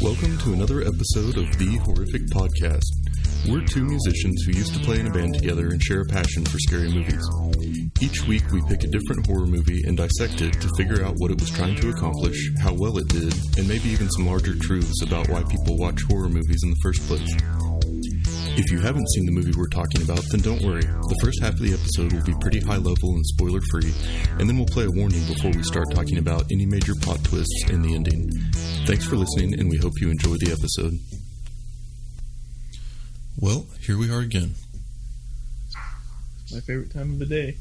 Welcome to another episode of The Horrific Podcast. We're two musicians who used to play in a band together and share a passion for scary movies. Each week we pick a different horror movie and dissect it to figure out what it was trying to accomplish, how well it did, and maybe even some larger truths about why people watch horror movies in the first place. If you haven't seen the movie we're talking about, then don't worry. The first half of the episode will be pretty high level and spoiler free, and then we'll play a warning before we start talking about any major plot twists in the ending. Thanks for listening, and we hope you enjoy the episode. Well, here we are again. My favorite time of the day.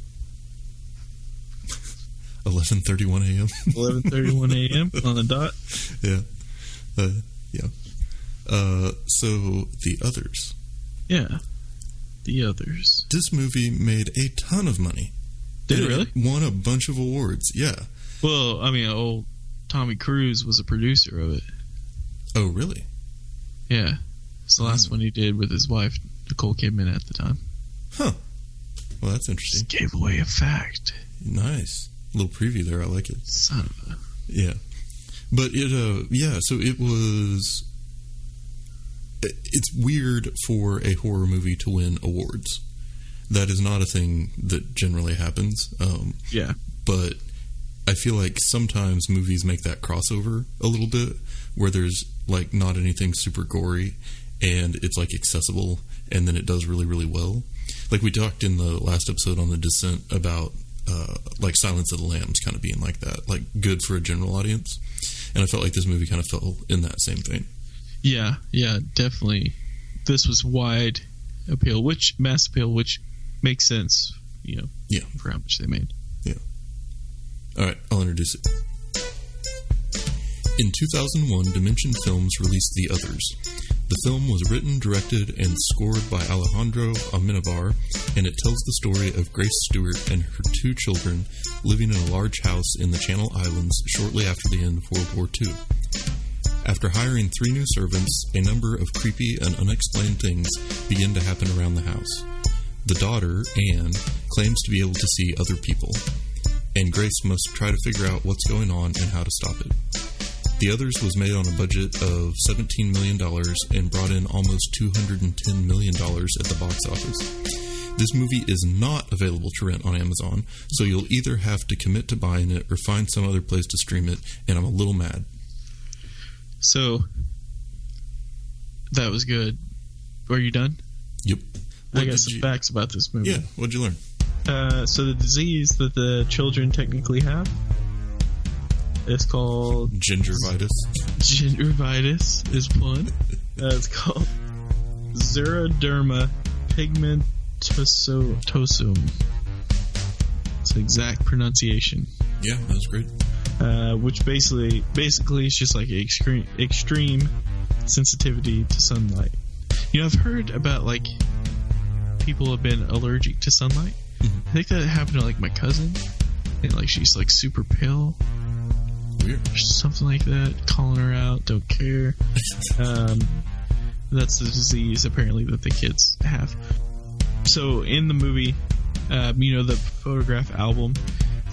11:31 a.m. 11:31 a.m. on the dot. Yeah. So, The Others. Yeah. The Others. This movie made a ton of money. Did it really? Won a bunch of awards, yeah. Well, I mean, old Tommy Cruise was a producer of it. Oh, really? Yeah. It's the last one he did with his wife, Nicole Kidman, at the time. Huh. Well, that's interesting. Just gave away a fact. Nice. A little preview there. I like it. Son of a... Yeah. But so it was... It's weird for a horror movie to win awards. That is not a thing that generally happens. Yeah. But I feel like sometimes movies make that crossover a little bit, where there's like not anything super gory and it's like accessible, and then it does really, really well. Like we talked in the last episode on The Descent about like Silence of the Lambs kind of being like that, like good for a general audience. And I felt like this movie kind of fell in that same vein. Yeah, definitely. This was wide appeal, mass appeal, which makes sense, for how much they made. Yeah. All right, I'll introduce it. In 2001, Dimension Films released The Others. The film was written, directed, and scored by Alejandro Amenabar, and it tells the story of Grace Stewart and her two children living in a large house in the Channel Islands shortly after the end of World War II. After hiring 3 new servants, a number of creepy and unexplained things begin to happen around the house. The daughter, Anne, claims to be able to see other people, and Grace must try to figure out what's going on and how to stop it. The Others was made on a budget of $17 million and brought in almost $210 million at the box office. This movie is not available to rent on Amazon, so you'll either have to commit to buying it or find some other place to stream it, and I'm a little mad. So, that was good. Are you done? Yep. I got some facts about this movie. Yeah, what'd you learn? So the disease that the children technically have is called... Gingivitis. Gingivitis is one. It's called xeroderma pigmentosum. It's the exact pronunciation. Yeah, that was great. Which basically is just like extreme sensitivity to sunlight. I've heard about like people have been allergic to sunlight. Mm-hmm. I think that happened to like my cousin, and like she's like super pale. Weird. Or something like that. Calling her out, don't care. That's the disease apparently that the kids have. So in the movie, the photograph album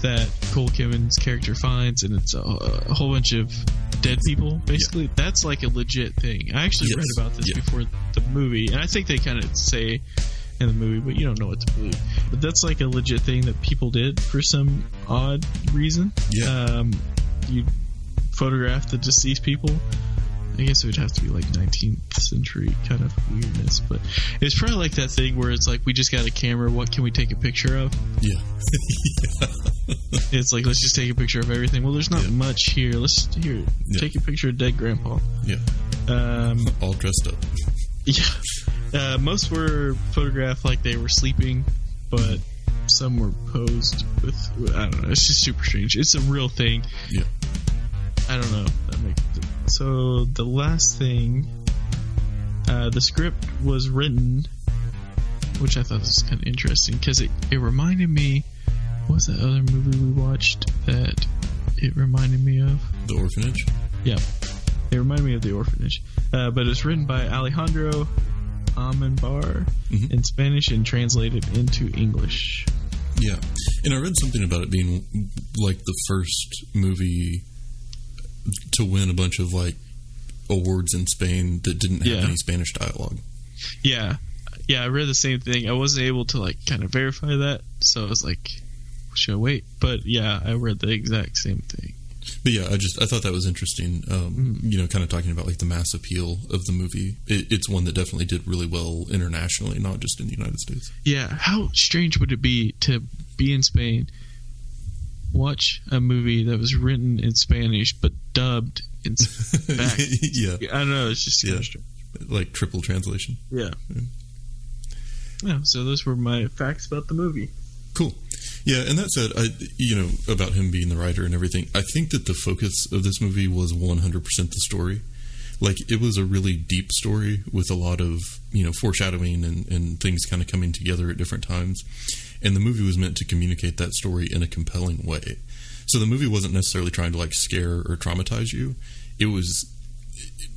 that Cole Kidman's character finds, and it's a whole bunch of dead people, basically. Yeah. That's like a legit thing. I actually read about this before the movie, and I think they kind of say in the movie, but you don't know what to believe. But that's like a legit thing that people did for some odd reason. Yeah. You photograph the deceased people. I guess it would have to be like 19th century kind of weirdness, but it's probably like that thing where it's like, we just got a camera, what can we take a picture of? Yeah. It's like, let's just take a picture of everything. Well, there's not much here. Take a picture of dead grandpa. Yeah. All dressed up. Yeah. Most were photographed like they were sleeping, but some were posed with, I don't know, it's just super strange. It's a real thing. Yeah. I don't know. So the last thing, the script was written, which I thought was kind of interesting because it reminded me. What was that other movie we watched that it reminded me of? The Orphanage? Yeah. It reminded me of The Orphanage. But it's written by Alejandro Amenabar in Spanish and translated into English. Yeah. And I read something about it being like the first movie to win a bunch of like awards in Spain that didn't have any Spanish dialogue. Yeah. Yeah, I read the same thing. I wasn't able to like kind of verify that, so I was like, should I wait? But yeah, I read the exact same thing. But yeah, I thought that was interesting. You know, kind of talking about like the mass appeal of the movie. It's one that definitely did really well internationally, not just in the United States. Yeah, how strange would it be to be in Spain, watch a movie that was written in Spanish but dubbed in back? Yeah, I don't know. It's just kind of strange. Like triple translation. Yeah. So those were my facts about the movie. Cool. Yeah, and that said, about him being the writer and everything, I think that the focus of this movie was 100% the story. Like, it was a really deep story with a lot of, foreshadowing and things kind of coming together at different times. And the movie was meant to communicate that story in a compelling way. So the movie wasn't necessarily trying to, like, scare or traumatize you. It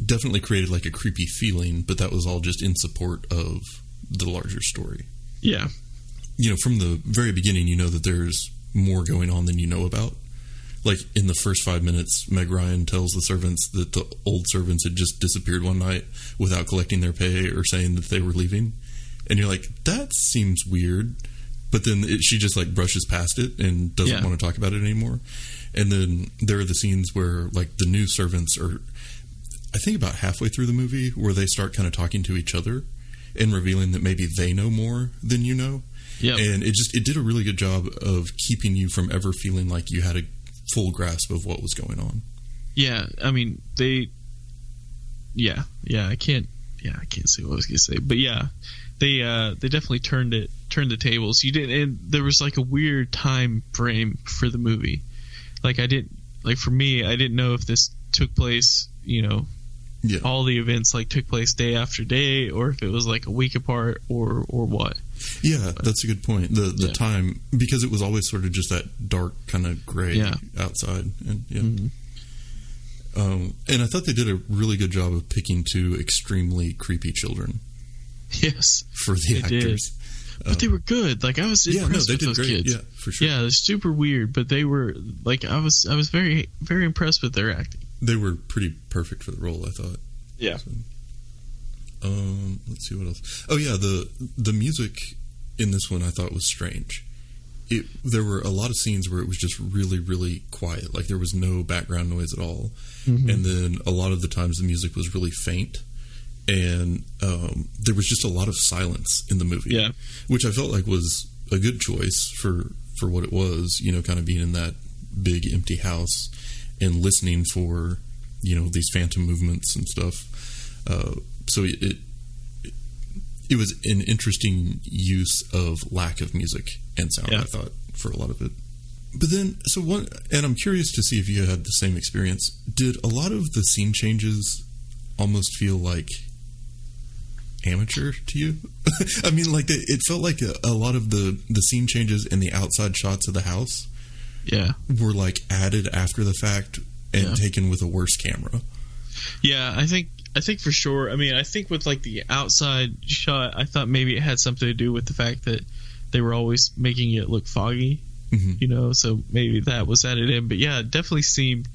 definitely created, like, a creepy feeling, but that was all just in support of the larger story. Yeah. From the very beginning, you know that there's more going on than you know about. Like, in the first 5 minutes, Meg Ryan tells the servants that the old servants had just disappeared one night without collecting their pay or saying that they were leaving. And you're like, that seems weird. But then she just, like, brushes past it and doesn't want to talk about it anymore. And then there are the scenes where, like, the new servants are, I think about halfway through the movie, where they start kind of talking to each other and revealing that maybe they know more than you know. Yep. And it did a really good job of keeping you from ever feeling like you had a full grasp of what was going on. Yeah, I mean, I can't say what I was going to say, but yeah, they definitely turned the tables. And there was like a weird time frame for the movie. Like for me, I didn't know if this took place, all the events like took place day after day, or if it was like a week apart or what. Yeah, that's a good point. The time, because it was always sort of just that dark kind of gray outside. And and I thought they did a really good job of picking two extremely creepy children. Yes, for the actors. But they were good. Like, I was impressed with those kids. Yeah, for sure. Yeah, they're super weird, but they were like, I was very, very impressed with their acting. They were pretty perfect for the role, I thought. Yeah. So, let's see what else. Oh yeah, the music in this one I thought was strange. There were a lot of scenes where it was just really, really quiet. Like, there was no background noise at all. Mm-hmm. And then a lot of the times the music was really faint. And there was just a lot of silence in the movie. Yeah. Which I felt like was a good choice for what it was, kind of being in that big empty house and listening for, these phantom movements and stuff. So it was an interesting use of lack of music and sound, I thought, for a lot of it. But then, and I'm curious to see if you had the same experience. Did a lot of the scene changes almost feel like amateur to you? I mean, like, it felt like a lot of the scene changes and the outside shots of the house were, like, added after the fact and taken with a worse camera. Yeah, I think for sure. I mean, I think with, like, the outside shot, I thought maybe it had something to do with the fact that they were always making it look foggy, so maybe that was added in. But yeah, it definitely seemed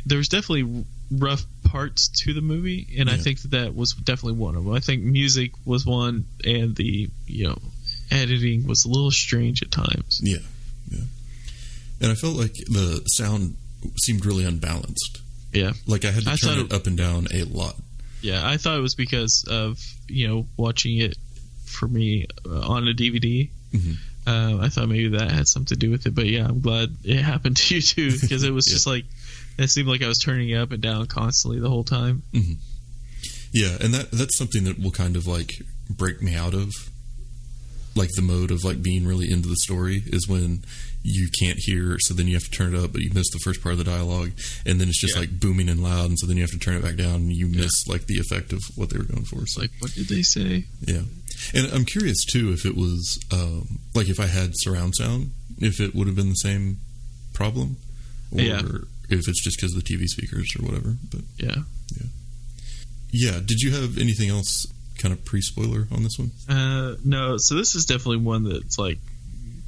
there was definitely rough parts to the movie, and I think that was definitely one of them. I think music was one, and the editing was a little strange at times. Yeah. And I felt like the sound seemed really unbalanced. Yeah, like I had to turn it up and down a lot. Yeah, I thought it was because of watching it for me on a DVD. Mm-hmm. I thought maybe that had something to do with it, but yeah, I'm glad it happened to you too, because it was just like, it seemed like I was turning it up and down constantly the whole time. Mm-hmm. Yeah, and that's something that will kind of like break me out of, like, the mode of like being really into the story is when you can't hear, so then you have to turn it up, but you miss the first part of the dialogue, and then it's just like booming and loud, and so then you have to turn it back down, and you miss like the effect of what they were going for. So, like, what did they say? Yeah. And I'm curious too if it was like if I had surround sound, if it would have been the same problem, or if it's just because of the TV speakers or whatever. But yeah. Did you have anything else kind of pre-spoiler on this one? No. So this is definitely one that's like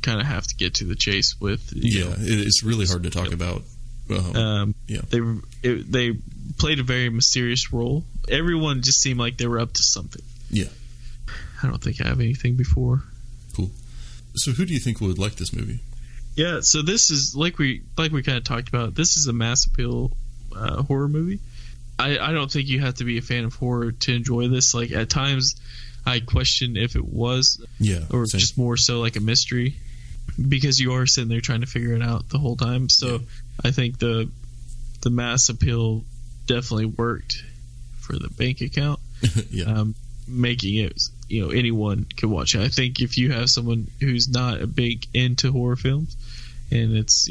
kind of have to get to the chase with. It's really hard to talk about. Yeah. They played a very mysterious role. Everyone just seemed like they were up to something. Yeah. I don't think I have anything before. Cool. So who do you think would like this movie? Yeah, so this is like we kind of talked about. This is a mass appeal horror movie. I don't think you have to be a fan of horror to enjoy this. Like at times, I question if it was, or same. Just more so like a mystery, because you are sitting there trying to figure it out the whole time. So I think the mass appeal definitely worked for the bank account. Making it, anyone could watch it. I think if you have someone who's not a big into horror films and it's,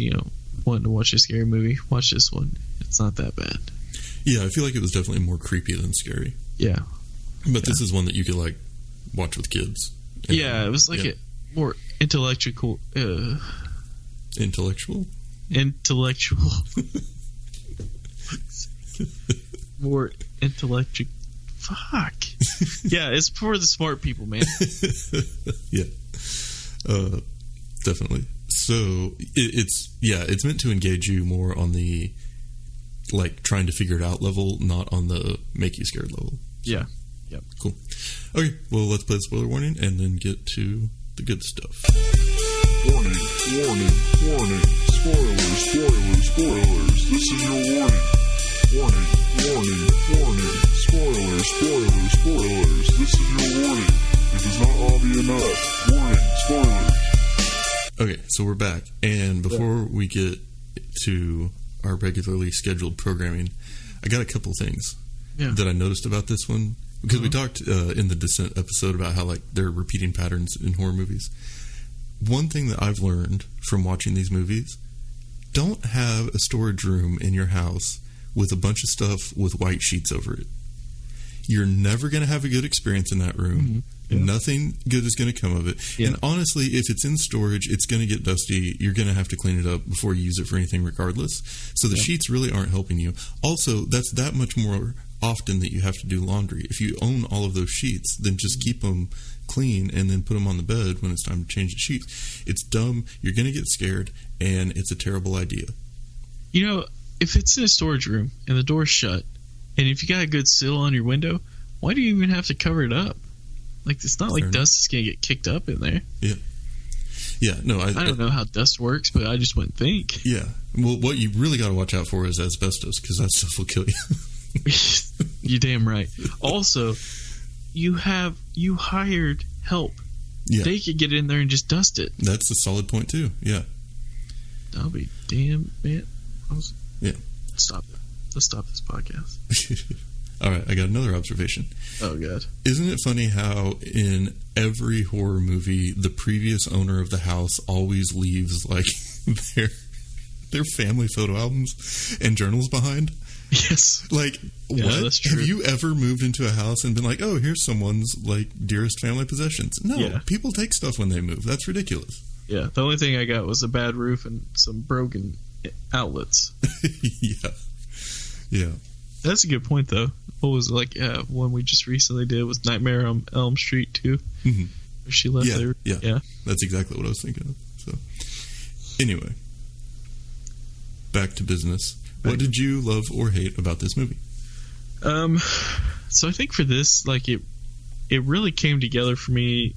wanting to watch a scary movie, watch this one. It's not that bad. Yeah, I feel like it was definitely more creepy than scary. Yeah. But this is one that you could, like, watch with kids. Yeah, it was like a more intellectual. Intellectual? Intellectual. More intellectual. Fuck. Yeah, it's for the smart people, man. Yeah. Definitely. So it's meant to engage you more on the like trying to figure it out level, not on the make you scared level. So, yeah. Yep. Cool. Okay, well, let's play the spoiler warning and then get to the good stuff. Warning, warning, warning. Spoilers, spoilers, spoilers. This is your warning. Warning, warning, warning. Spoilers, spoilers, spoilers. This is your warning. It is not obvious enough. Warning, spoilers. Okay, so we're back. And before we get to our regularly scheduled programming, I got a couple things that I noticed about this one. Because we talked in the Descent episode about how like there are repeating patterns in horror movies. One thing that I've learned from watching these movies, don't have a storage room in your house with a bunch of stuff with white sheets over it. You're never going to have a good experience in that room. Mm-hmm. Yeah. Nothing good is going to come of it. Yeah. And honestly, if it's in storage, it's going to get dusty. You're going to have to clean it up before you use it for anything regardless. So the sheets really aren't helping you. Also, that's that much more often that you have to do laundry. If you own all of those sheets, then just keep them clean and then put them on the bed when it's time to change the sheets. It's dumb. You're going to get scared, and it's a terrible idea. If it's in a storage room and the door's shut, and if you got a good sill on your window, why do you even have to cover it up? Like, it's not like dust is going to get kicked up in there. Yeah. Yeah, no, I don't know how dust works, but I just wouldn't think. Yeah. Well, what you really got to watch out for is asbestos, because that stuff will kill you. You're damn right. Also, you hired help. Yeah. They could get in there and just dust it. That's a solid point, too. Yeah. I'll be damn, man. Yeah. Stop it. Let's stop this podcast. All right, I got another observation. Oh, God. Isn't it funny how in every horror movie, the previous owner of the house always leaves, like, their family photo albums and journals behind? Yes. Like, yeah, what? That's true. Have you ever moved into a house and been like, oh, here's someone's, like, dearest family possessions? No, people take stuff when they move. That's ridiculous. Yeah, the only thing I got was a bad roof and some broken outlets. Yeah. That's a good point, though. What was it, like one we just recently did was Nightmare on Elm Street 2. Mm-hmm. Where she left there. Yeah. That's exactly what I was thinking of. So, anyway, back to business. What did you love or hate about this movie? So I think for this, like, it really came together for me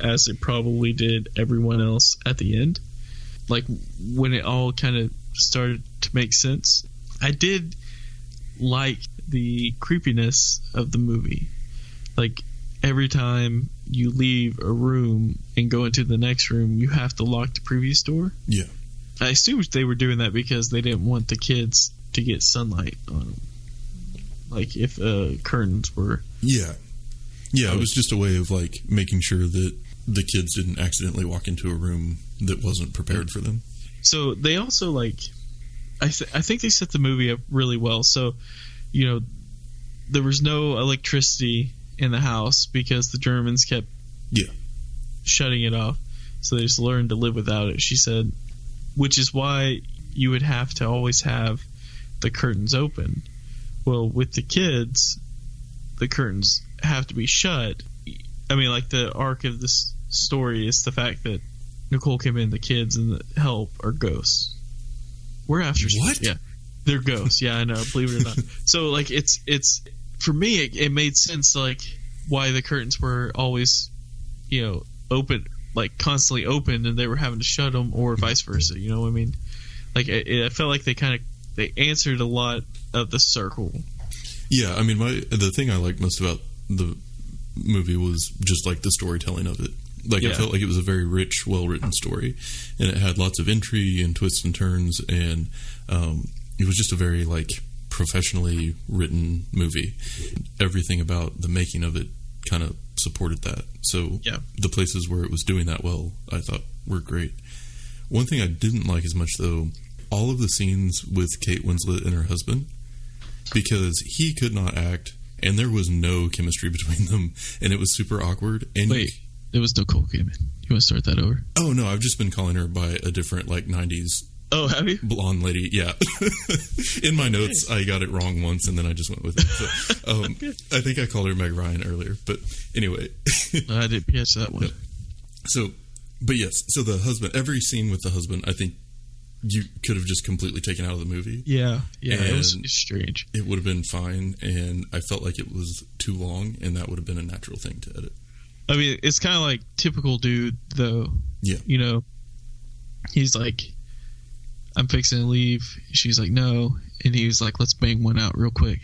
as it probably did everyone else at the end. Like, when it all kind of started to make sense. I did like the creepiness of the movie. Like, every time you leave a room and go into the next room, you have to lock the previous door. Yeah. I assumed they were doing that because they didn't want the kids to get sunlight on them. Like, if curtains were... Yeah. Yeah, it was just a way of, like, making sure that the kids didn't accidentally walk into a room that wasn't prepared for them. So, they also, like... I think they set the movie up really well. So, there was no electricity in the house because the Germans kept shutting it off. So they just learned to live without it, she said. Which is why you would have to always have the curtains open. Well, with the kids, the curtains have to be shut. I mean, like, the arc of this story is the fact that Nicole came in, the kids, and the help are ghosts. We're after What? Yeah, they're ghosts. Yeah, I know. Believe it or not. So like it's for me it made sense like why the curtains were always open, like constantly open, and they were having to shut them, or vice versa. You know what I mean? Like I felt like they answered a lot of the circle. Yeah, I mean, the thing I liked most about the movie was just like the storytelling of it. Like I felt like it was a very rich, well-written story, and it had lots of intrigue and twists and turns, and it was just a very like professionally written movie. Everything about the making of it kind of supported that. So the places where it was doing that well, I thought were great. One thing I didn't like as much, though, all of the scenes with Kate Winslet and her husband, because he could not act, and there was no chemistry between them, and it was super awkward. And wait, there was Nicole Kidman. You want to start that over? Oh, no, I've just been calling her by a different, like, 90s Oh, have you? blonde lady. Yeah. In my notes, I got it wrong once, and then I just went with it. So, I think I called her Meg Ryan earlier, but anyway. I didn't catch that one. Yeah. So, but yes, so the husband, every scene with the husband, I think you could have just completely taken out of the movie. Yeah, it was strange. It would have been fine, and I felt like it was too long, and that would have been a natural thing to edit. I mean, it's kind of like typical dude, though. Yeah. He's like, I'm fixing to leave. She's like, no. And he was like, let's bang one out real quick.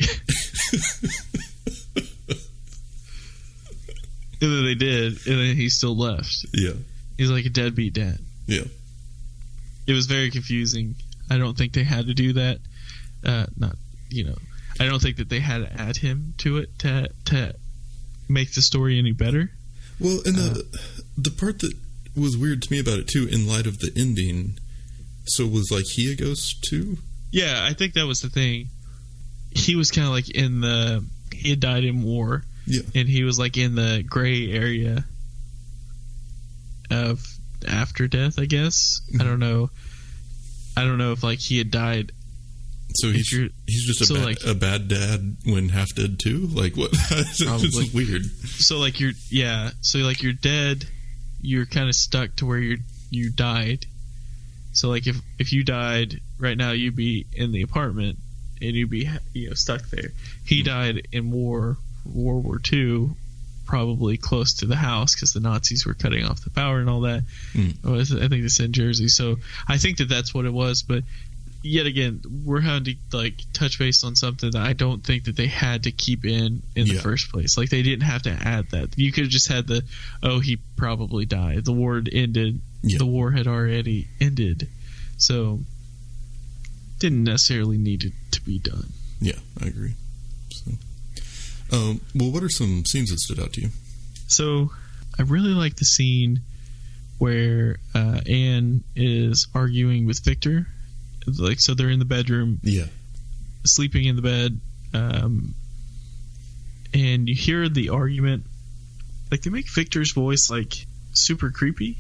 And then they did, and then he still left. Yeah. He's like a deadbeat dad. Yeah. It was very confusing. I don't think they had to do that. I don't think that they had to add him to it to make the story any better. Well, and the part that was weird to me about it, too, in light of the ending, so was, like, he a ghost, too? Yeah, I think that was the thing. He was kind of like he had died in war. Yeah. And he was, like, in the gray area of after death, I guess. Mm-hmm. I don't know if, like, he had died. So he's just a bad dad when half dead too? Like, what? It's just weird. So like you're dead, you're kind of stuck to where you died. So like if you died right now, you'd be in the apartment and you'd be stuck there. He died in World War II, probably close to the house because the Nazis were cutting off the power and all that. I think it's in Jersey. So I think that's what it was, but yet again, we're having to like touch base on something that I don't think that they had to keep in the first place. Like they didn't have to add that. You could have just had he probably died. The war ended. Yeah. The war had already ended, so didn't necessarily need it to be done. Yeah, I agree. So, well, what are some scenes that stood out to you? So I really like the scene where Anne is arguing with Victor. Like, so they're in the bedroom, sleeping in the bed, and you hear the argument. Like, they make Victor's voice like super creepy,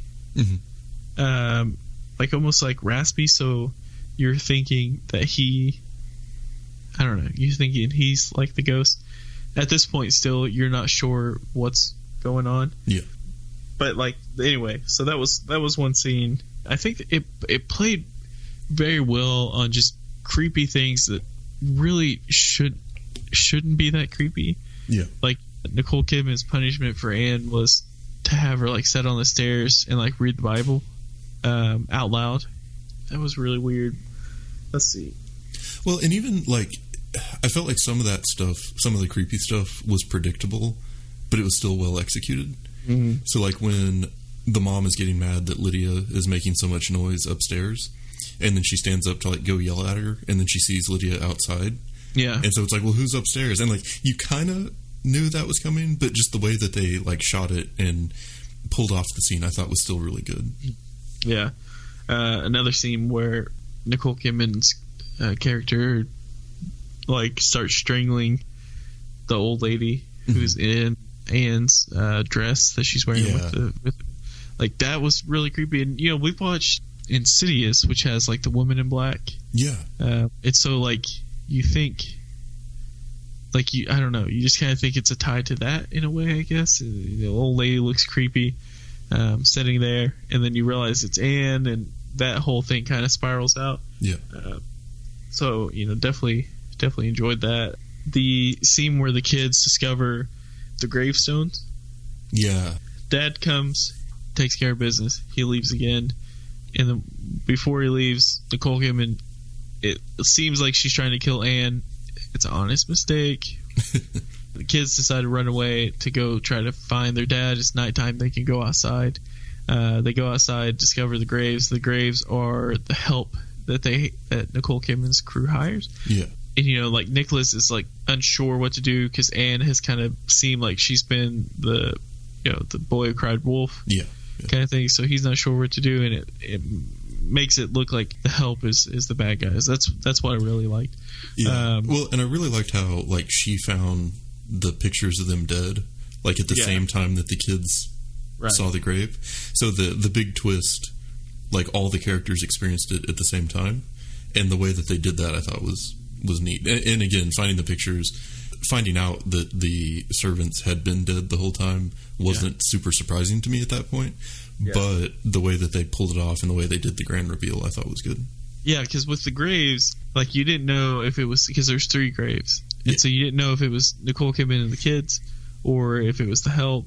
like almost like raspy. So you're thinking that you're thinking he's like the ghost. At this point, still, you're not sure what's going on. Yeah. But like, anyway, so that was one scene. I think it played very well on just creepy things that really shouldn't be that creepy. Yeah. Like Nicole Kidman's punishment for Anne was to have her like sit on the stairs and like read the Bible out loud. That was really weird. Let's see. Well, and even like I felt like some of that stuff, some of the creepy stuff was predictable, but it was still well executed. Mm-hmm. So like when the mom is getting mad that Lydia is making so much noise upstairs, and then she stands up to like go yell at her, and then she sees Lydia outside. Yeah. And so it's like, well, who's upstairs? And like you kind of knew that was coming, but just the way that they like shot it and pulled off the scene, I thought was still really good. Yeah. Another scene where Nicole Kidman's character like starts strangling the old lady who's in Anne's dress that she's wearing with like that was really creepy. And we've watched Insidious, which has like the woman in black. Yeah. It's so like you think like I don't know, you just kind of think it's a tie to that in a way, I guess. The old lady looks creepy sitting there, and then you realize it's Anne, and that whole thing kind of spirals out. Yeah. So, definitely enjoyed that. The scene where the kids discover the gravestones. Yeah. Dad comes, takes care of business. He leaves again. And before he leaves, Nicole Kidman, it seems like she's trying to kill Anne. It's an honest mistake. The kids decide to run away to go try to find their dad. It's nighttime. They can go outside. They go outside, discover the graves. The graves are the help that Nicole Kidman's crew hires. Yeah. And, like, Nicholas is, like, unsure what to do because Anne has kind of seemed like she's been the boy who cried wolf. Yeah. Kind of thing. So he's not sure what to do, and it makes it look like the help is the bad guys. That's what I really liked. Yeah. And I really liked how, like, she found the pictures of them dead, like, at the same time that the kids saw the grave. So the big twist, like, all the characters experienced it at the same time, and the way that they did that I thought was neat. And again, finding the pictures, finding out that the servants had been dead the whole time wasn't super surprising to me at that point. Yeah. But the way that they pulled it off and the way they did the grand reveal, I thought was good. Yeah, because with the graves, like, you didn't know if it was, because there's 3 graves, and so you didn't know if it was Nicole Kidman and the kids or if it was the help.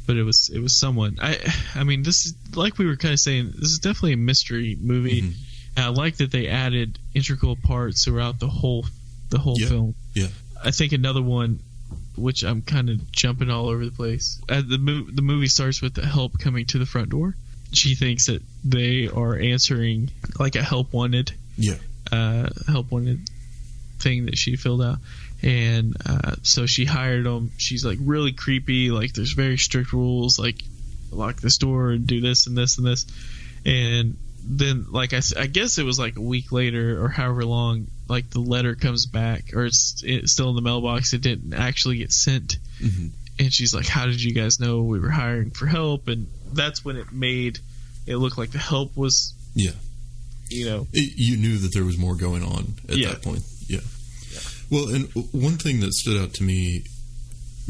But it was someone. I mean, this is, like we were kind of saying, this is definitely a mystery movie. Mm-hmm. And I like that they added integral parts throughout the whole film. Yeah. I think another one, which I'm kind of jumping all over the place. The movie starts with the help coming to the front door. She thinks that they are answering like a help wanted. Yeah. Help wanted thing that she filled out. And so she hired them. She's like really creepy. Like, there's very strict rules, like lock this door and do this and this and this. And then, like, I guess it was like a week later or however long, like, the letter comes back, or it's still in the mailbox. It didn't actually get sent. Mm-hmm. And she's like, how did you guys know we were hiring for help? And that's when it made it look like the help was, you knew that there was more going on at that point. Yeah. Well, and one thing that stood out to me,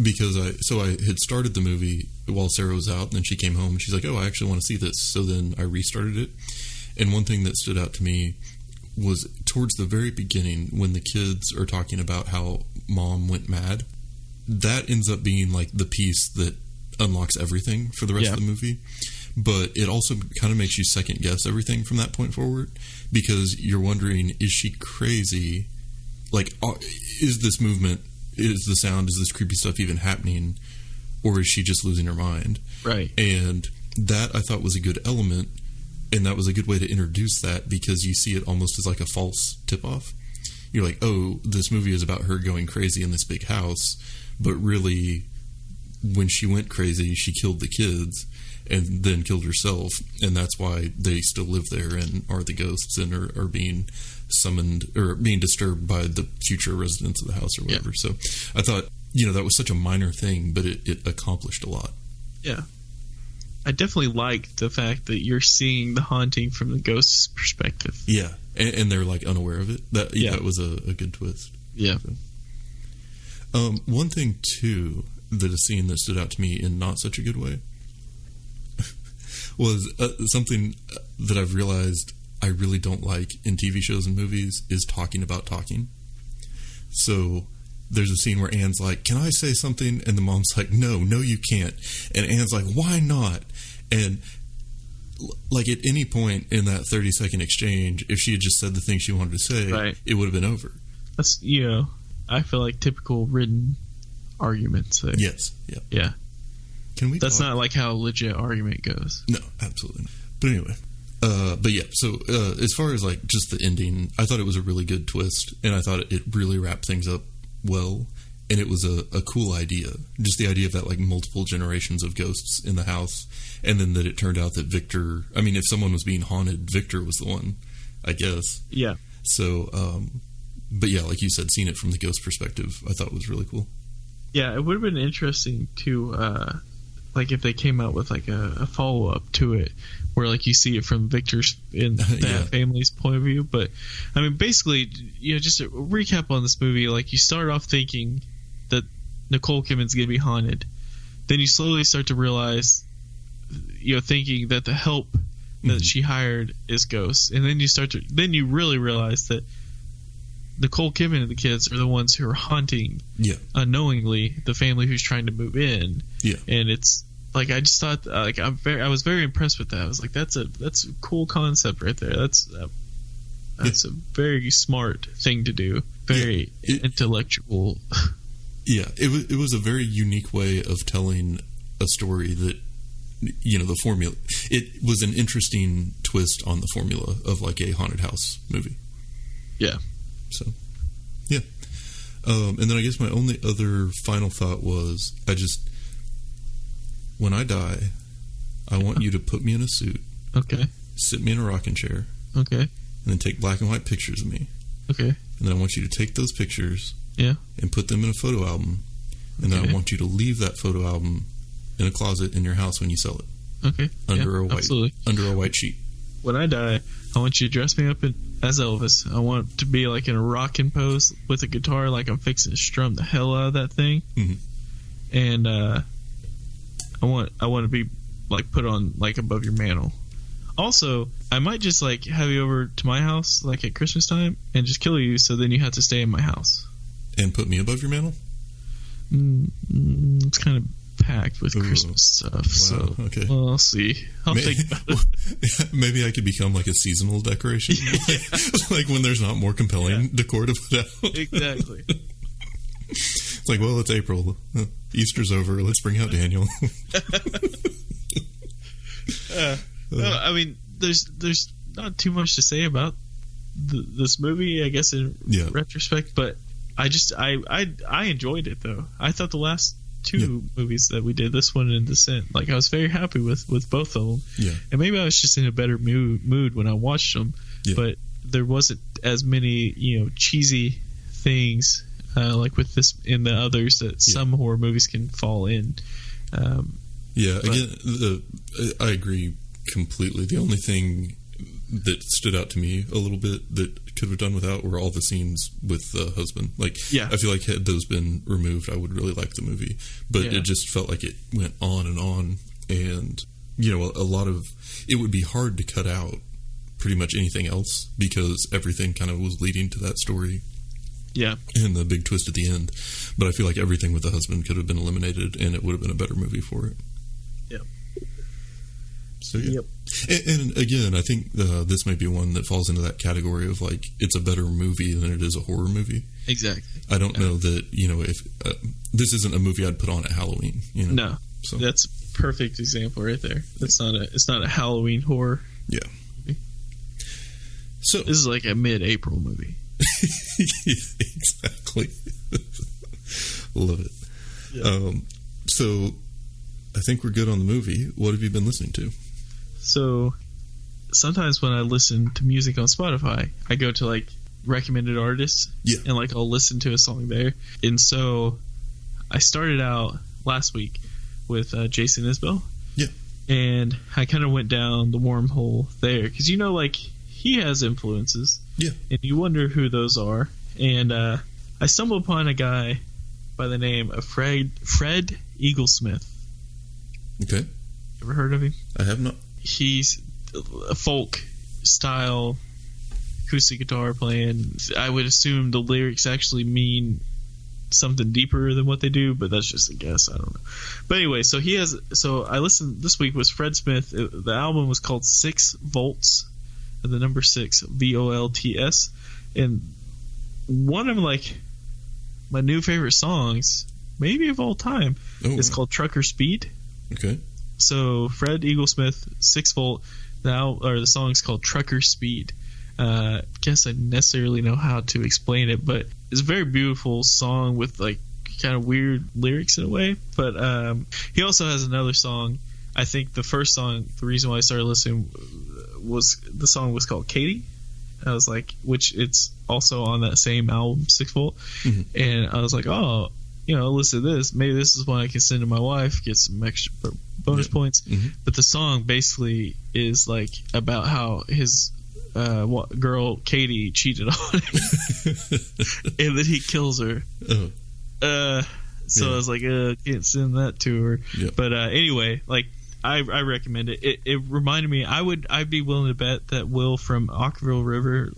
because I had started the movie while Sarah was out, and then she came home and she's like, oh, I actually want to see this. So then I restarted it. And one thing that stood out to me was towards the very beginning when the kids are talking about how mom went mad. That ends up being like the piece that unlocks everything for the rest of the movie. But it also kind of makes you second guess everything from that point forward, because you're wondering, is she crazy? Like, is this movement, is the sound, is this creepy stuff even happening, or is she just losing her mind? Right. And that, I thought, was a good element, and that was a good way to introduce that, because you see it almost as like a false tip-off. You're like, oh, this movie is about her going crazy in this big house, but really, when she went crazy, she killed the kids and then killed herself, and that's why they still live there and are the ghosts and are being summoned or being disturbed by the future residents of the house or whatever. Yeah. So I thought, that was such a minor thing, but it accomplished a lot. Yeah. I definitely liked the fact that you're seeing the haunting from the ghost's perspective. Yeah. And they're like unaware of it. That was a good twist. Yeah. So. One thing too, that a scene that stood out to me in not such a good way was something that I've realized I really don't like in TV shows and movies is talking about talking. So there's a scene where Anne's like, can I say something? And the mom's like, no, you can't. And Anne's like, why not? And like at any point in that 30-second exchange, if she had just said the thing she wanted to say, it would have been over. That's, I feel like typical written arguments. There. Yes. Yeah. Yeah. That's not like how a legit argument goes. No, absolutely not. But anyway. But yeah, so as far as like just the ending, I thought it was a really good twist, and I thought it really wrapped things up well, and it was a cool idea. Just the idea of that, like, multiple generations of ghosts in the house, and then that it turned out that Victor, I mean, if someone was being haunted, Victor was the one, I guess. Yeah. So, but yeah, like you said, seeing it from the ghost perspective, I thought was really cool. Yeah, it would have been interesting to, like, if they came out with like a follow-up to it, where like you see it from Victor's in that family's point of view. But I mean, basically, just a recap on this movie, like, you start off thinking that Nicole Kidman's gonna be haunted, then you slowly start to realize, thinking that the help that she hired is ghosts. And then you really realize that Nicole Kidman and the kids are the ones who are haunting unknowingly the family who's trying to move in. Yeah. And it's like, I just thought, like, I was very impressed with that. I was like, that's a cool concept right there. That's a very smart thing to do. Very intellectual. Yeah, it was a very unique way of telling a story that, the formula. It was an interesting twist on the formula of like a haunted house movie. Yeah. So, yeah. And then I guess my only other final thought was, when I die, I want you to put me in a suit. Okay. Sit me in a rocking chair. Okay. And then take black and white pictures of me. Okay. And then I want you to take those pictures. Yeah. And put them in a photo album. And then I want you to leave that photo album in a closet in your house when you sell it. Okay. Under a white sheet. When I die, I want you to dress me up as Elvis. I want to be like in a rocking pose with a guitar, like I'm fixing to strum the hell out of that thing. Mm-hmm. And I want to be like put on like above your mantle. Also, I might just like have you over to my house like at Christmas time and just kill you, so then you have to stay in my house. And put me above your mantle? It's kind of packed with Christmas stuff. Wow, so, okay. Well, I'll see. I'll think about it. Maybe I could become like a seasonal decoration. like when there's not more compelling decor to put out. Exactly. It's like, well, it's April. Easter's over. Let's bring out Daniel. No, I mean, there's not too much to say about this movie, I guess, in retrospect, but I enjoyed it, though. I thought the last two movies that we did, this one and Descent, like I was very happy with both of them. Yeah. And maybe I was just in a better mood when I watched them, but there wasn't as many, cheesy things like with this in the others that some horror movies can fall in. Again, I agree completely. The only thing that stood out to me a little bit that could have done without were all the scenes with the husband. Like, I feel like had those been removed, I would really like the movie. But it just felt like it went on, and a lot of it would be hard to cut out pretty much anything else because everything kind of was leading to that story. Yeah. And the big twist at the end. But I feel like everything with the husband could have been eliminated and it would have been a better movie for it. Yeah. So, yeah. Yep. And again, I think this might be one that falls into that category of like, it's a better movie than it is a horror movie. Exactly. I don't know that, if this isn't a movie I'd put on at Halloween. No. So that's a perfect example right there. It's not a Halloween horror. Yeah. Movie. So this is like a mid-April movie. Yeah, exactly. Love it. Yeah. So I think we're good on the movie. What have you been listening to? So sometimes when I listen to music on Spotify, I go to like recommended artists and like I'll listen to a song there. And so I started out last week with Jason Isbell. Yeah. And I kind of went down the wormhole there because like he has influences. Yeah. And you wonder who those are. And I stumbled upon a guy by the name of Fred Eaglesmith. Okay. Ever heard of him? I have not. He's a folk style acoustic guitar playing. I would assume the lyrics actually mean something deeper than what they do, but that's just a guess. I don't know. But anyway, so I listened this week was Fred Smith. The album was called 6 Volts. The number 6, VOLTS, and one of like my new favorite songs, maybe of all time, is called Trucker Speed. Okay. So Fred Eaglesmith, 6 Volt. The song is called Trucker Speed. Guess I necessarily know how to explain it, but it's a very beautiful song with like kind of weird lyrics in a way. But he also has another song. I think the first song, the reason why I started listening was the song was called Katie. I was like, which it's also on that same album, 6 Volt. Mm-hmm. And I was like, listen to this. Maybe this is one I can send to my wife, get some extra bonus points. Mm-hmm. But the song basically is like about how his girl Katie cheated on him, and then he kills her. So I was like, can't send that to her. Yep. But anyway, like I recommend it. It reminded me. I'd be willing to bet that Will from Ockerville River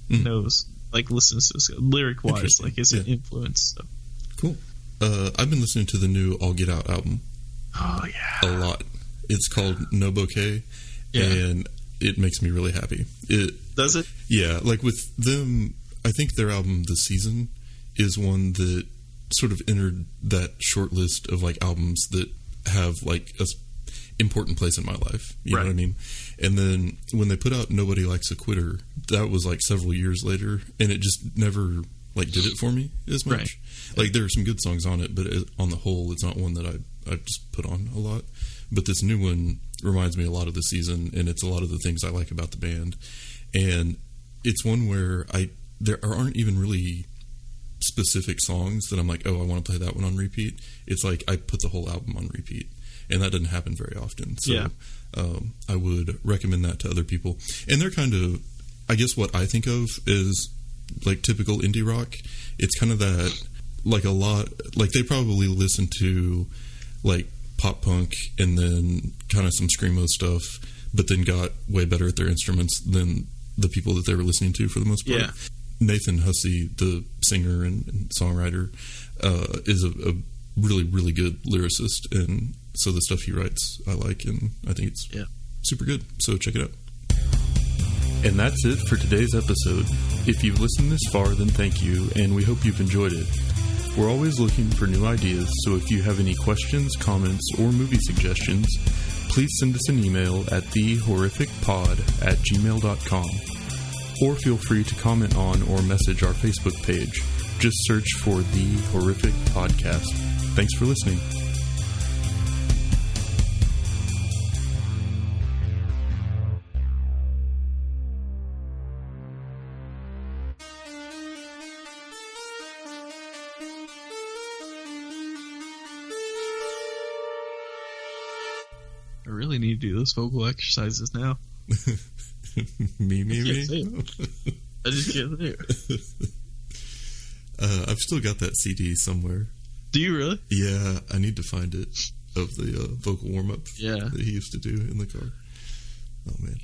knows, listens to this lyric wise, is an influence. So. Cool. I've been listening to the new All Get Out album. Oh yeah, a lot. It's called No Bouquet, and it makes me really happy. Does it? Yeah, with them, I think their album The Season is one that sort of entered that short list of albums that have a important place in my life. You know what I mean? And then when they put out Nobody Likes a Quitter, that was several years later, and it just never did it for me as much. There are some good songs on it, but on the whole, it's not one that I just put on a lot. But this new one reminds me a lot of The Season, and it's a lot of the things I like about the band. And it's one where there aren't even really specific songs that I'm I want to play that one on repeat. It's I put the whole album on repeat, and that doesn't happen very often. So I would recommend that to other people. And they're kind of, I guess what I think of is typical indie rock. It's kind of that, a lot, they probably listen to pop punk and then kind of some screamo stuff, but then got way better at their instruments than the people that they were listening to for the most part. Nathan Hussey, the singer and songwriter, is a really, really good lyricist, and so the stuff he writes I like, and I think it's super good, so check it out. And that's it for today's episode. If you've listened this far, then thank you, and we hope you've enjoyed it. We're always looking for new ideas, so if you have any questions, comments, or movie suggestions, please send us an email at thehorrificpod@gmail.com, or feel free to comment on or message our Facebook page. Just search for The Horrific Podcast. Thanks for listening. I really need to do those vocal exercises now. me. I just can't say it. I've still got that CD somewhere. Do you really? Yeah, I need to find it, of the vocal warm-up that he used to do in the car. Oh, man.